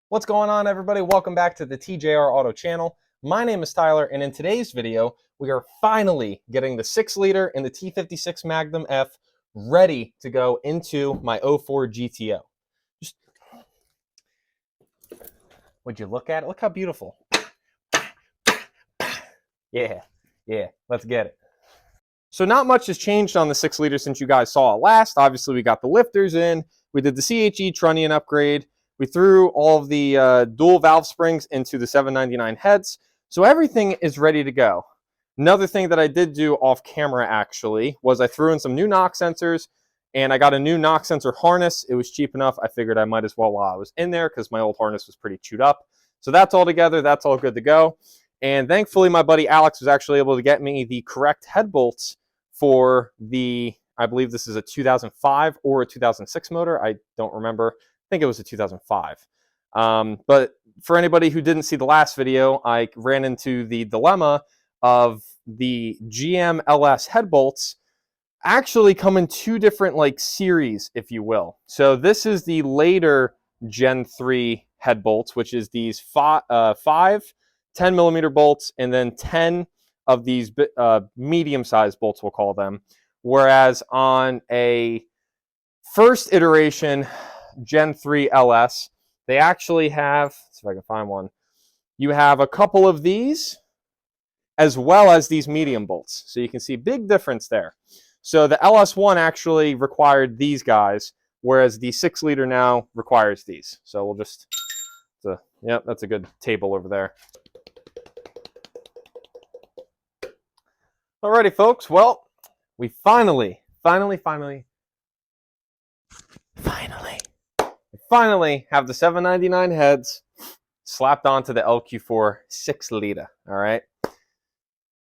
What's going on, everybody? Welcome back to the TJR Auto channel. My name is Tyler, and in today's video, we are finally getting the 6-liter in the T56 Magnum F ready to go into my '04 GTO. Just, would you look at it? Look how beautiful. Yeah, let's get it. So not much has changed on the 6-liter since you guys saw it last. Obviously, we got the lifters in. We did the CHE trunnion upgrade. We threw all of the dual valve springs into the 799 heads. So everything is ready to go. Another thing that I did do off camera, actually, was I threw in some new knock sensors, and I got a new knock sensor harness. It was cheap enough. I figured I might as well while I was in there because my old harness was pretty chewed up. So that's all together. That's all good to go. And thankfully, my buddy Alex was actually able to get me the correct head bolts for the, I believe this is a 2005 or a 2006 motor. I don't remember. I think it was a 2005. But for anybody who didn't see the last video, I ran into the dilemma of the GM LS head bolts actually come in two different series, if you will. So this is the later Gen 3 head bolts, which is these five 10mm bolts and then 10 of these medium-sized bolts, we'll call them. Whereas on a first iteration Gen 3 LS, they actually have, let's see if I can find one, you have a couple of these as well as these medium bolts. So you can see big difference there. So the LS1 actually required these guys, whereas the 6-liter now requires these. So we'll just, yep, that's a good table over there. Alrighty, folks. Well, we finally have the 799 heads slapped onto the LQ4 6-liter. All right.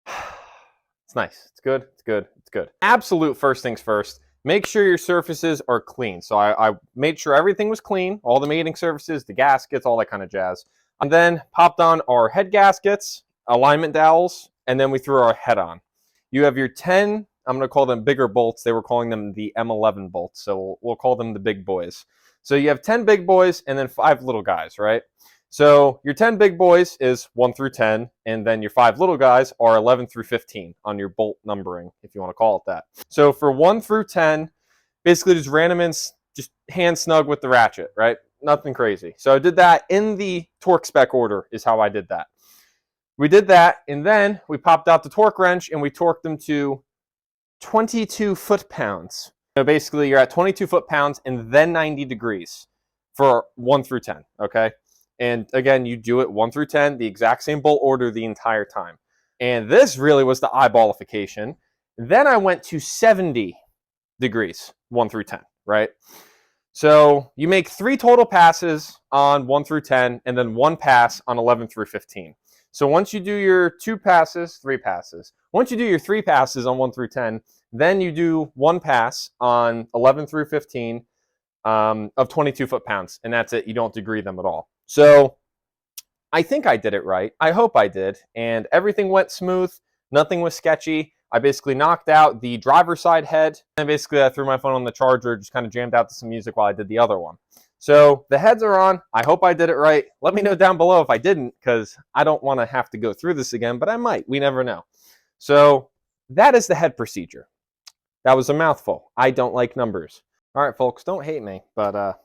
It's nice. It's good. It's good. It's good. Absolute first things first. Make sure your surfaces are clean. So I made sure everything was clean. All the mating surfaces, the gaskets, all that kind of jazz. And then popped on our head gaskets, alignment dowels, and then we threw our head on. You have your 10, I'm going to call them bigger bolts. They were calling them the M11 bolts, so we'll call them the big boys. So you have 10 big boys and then 5 little guys, right? So your 10 big boys is 1 through 10, and then your 5 little guys are 11 through 15 on your bolt numbering, if you want to call it that. So for 1 through 10, basically just ran them in, just hand snug with the ratchet, right? Nothing crazy. So I did that in the torque spec order is how I did that. We did that, and then we popped out the torque wrench, and we torqued them to 22 foot-pounds. So basically, you're at 22 foot-pounds and then 90 degrees for 1 through 10, okay? And again, you do it 1 through 10, the exact same bolt order the entire time. And this really was the eyeballification. Then I went to 70 degrees, 1 through 10, right? So you make 3 total passes on 1 through 10, and then 1 pass on 11 through 15. So once you do your 3 passes, once you do your 3 passes on 1 through 10, then you do 1 pass on 11 through 15 of 22 foot-pounds, and that's it. You don't degree them at all. So I think I did it right. I hope I did, and everything went smooth. Nothing was sketchy. I basically knocked out the driver's side head, and basically I threw my phone on the charger, just kind of jammed out to some music while I did the other one. So the heads are on. I hope I did it right. Let me know down below if I didn't, because I don't want to have to go through this again, but I might. We never know. So that is the head procedure. That was a mouthful. I don't like numbers. All right, folks, don't hate me, but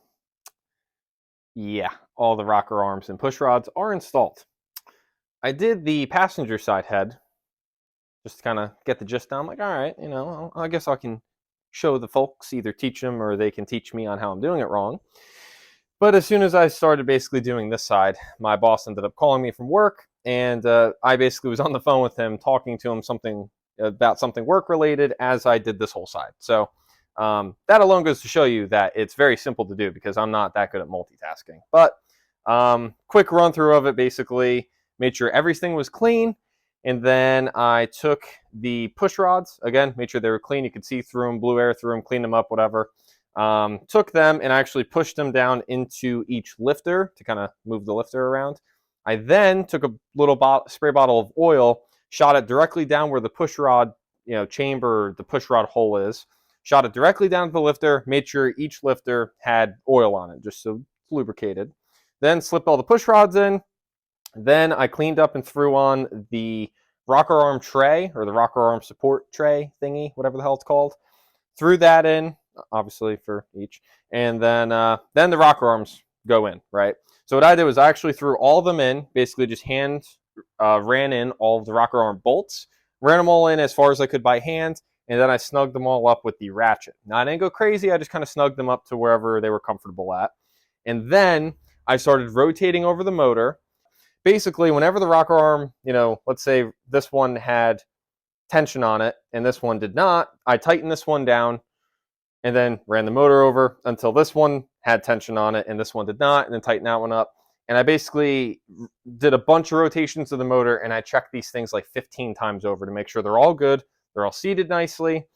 yeah, all the rocker arms and push rods are installed. I did the passenger side head just to kind of get the gist down. I'm like, all right, you know, I guess I can show the folks, either teach them or they can teach me on how I'm doing it wrong. But as soon as I started basically doing this side, my boss ended up calling me from work, and I basically was on the phone with him, talking to him about something work-related as I did this whole side. So that alone goes to show you that it's very simple to do because I'm not that good at multitasking. But quick run-through of it, basically, made sure everything was clean, and then I took the push rods, again, made sure they were clean. You could see through them, blew air through them, cleaned them up, whatever. Took them and actually pushed them down into each lifter to kind of move the lifter around. I then took a little spray bottle of oil, shot it directly down where the push rod, chamber, the push rod hole is, shot it directly down to the lifter, made sure each lifter had oil on it, just so it's lubricated. Then slipped all the push rods in. Then I cleaned up and threw on the rocker arm tray, or the rocker arm support tray thingy, whatever the hell it's called. Threw that in, obviously for each, and then the rocker arms go in, right? So what I did was I actually threw all of them in, basically just ran in all of the rocker arm bolts, ran them all in as far as I could by hand, and then I snugged them all up with the ratchet. Now I didn't go crazy, I just kind of snugged them up to wherever they were comfortable at. And then I started rotating over the motor. Basically, whenever the rocker arm, let's say this one had tension on it and this one did not, I tightened this one down and then ran the motor over until this one had tension on it and this one did not, and then tightened that one up. And I basically did a bunch of rotations of the motor, and I checked these things like 15 times over to make sure they're all good, they're all seated nicely.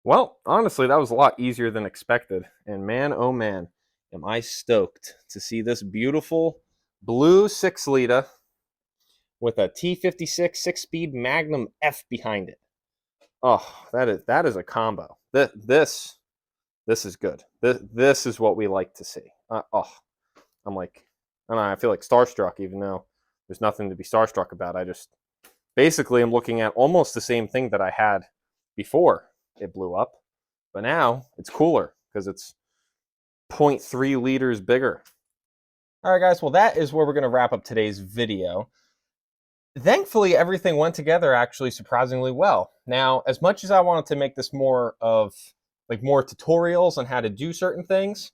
Well, honestly, that was a lot easier than expected. And man, oh man, am I stoked to see this beautiful blue 6-liter with a T56 6-speed Magnum F behind it. Oh, that is a combo. This is good. This is what we like to see. I'm like, I don't know, I feel like starstruck, even though there's nothing to be starstruck about. I just basically am looking at almost the same thing that I had before it blew up, but now it's cooler because it's 0.3 liters bigger. All right, guys. Well, that is where we're going to wrap up today's video. Thankfully, everything went together actually surprisingly well. Now, as much as I wanted to make this more of more tutorials on how to do certain things,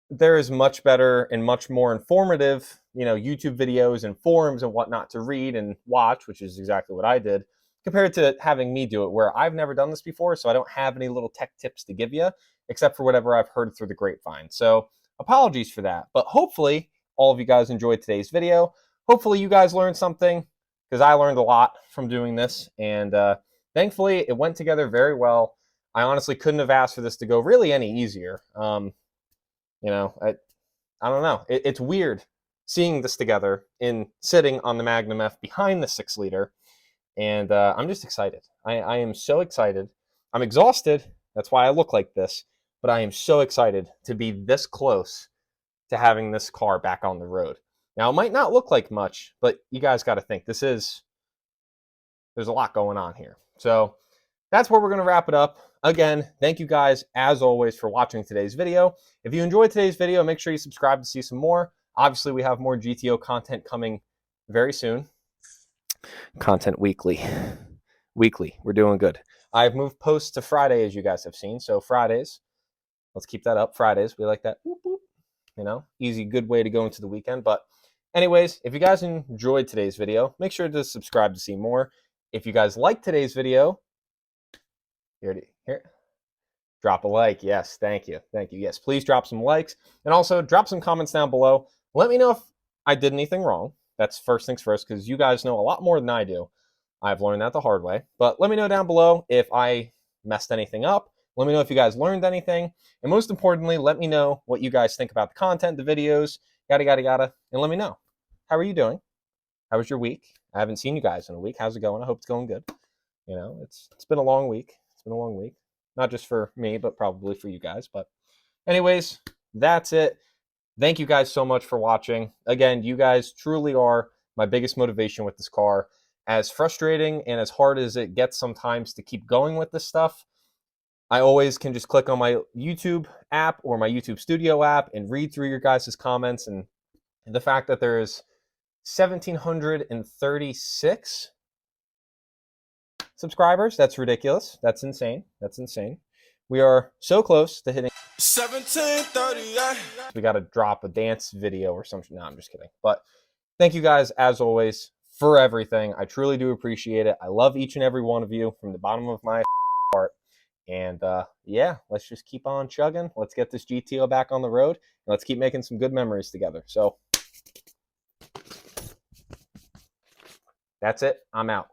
there is much better and much more informative, YouTube videos and forums and whatnot to read and watch, which is exactly what I did, compared to having me do it, where I've never done this before, so I don't have any little tech tips to give you, except for whatever I've heard through the grapevine. So apologies for that, but hopefully all of you guys enjoyed today's video. Hopefully you guys learned something, because I learned a lot from doing this, and thankfully it went together very well. I honestly couldn't have asked for this to go really any easier. I don't know. It's weird seeing this together in sitting on the Magnum F behind the 6-liter, and I'm just excited. I am so excited. I'm exhausted. That's why I look like this, but I am so excited to be this close to having this car back on the road. Now, it might not look like much, but you guys got to think there's a lot going on here. So that's where we're going to wrap it up. Again, thank you guys, as always, for watching today's video. If you enjoyed today's video, make sure you subscribe to see some more. Obviously, we have more GTO content coming very soon. Content weekly. Weekly. We're doing good. I've moved posts to Friday, as you guys have seen. So Fridays, let's keep that up. Fridays, we like that. Boop, boop. Easy, good way to go into the weekend. But anyways, if you guys enjoyed today's video, make sure to subscribe to see more. If you guys liked today's video, here, drop a like. Yes, thank you. Yes, please drop some likes, and also drop some comments down below. Let me know if I did anything wrong. That's first things first, because you guys know a lot more than I do. I've learned that the hard way. But let me know down below if I messed anything up. Let me know if you guys learned anything. And most importantly, let me know what you guys think about the content, the videos, yada, yada, yada. And let me know. How are you doing? How was your week? I haven't seen you guys in a week. How's it going? I hope it's going good. It's been a long week. It's been a long week. Not just for me, but probably for you guys. But anyways, that's it. Thank you guys so much for watching. Again, you guys truly are my biggest motivation with this car. As frustrating and as hard as it gets sometimes to keep going with this stuff, I always can just click on my YouTube app or my YouTube Studio app and read through your guys' comments. And the fact that there is 1,736 subscribers, that's ridiculous. That's insane. We are so close to hitting 1738. We got to drop a dance video or something. No, I'm just kidding. But thank you guys, as always, for everything. I truly do appreciate it. I love each and every one of you from the bottom of my heart. And yeah, let's just keep on chugging. Let's get this GTO back on the road, and let's keep making some good memories together. So that's it. I'm out.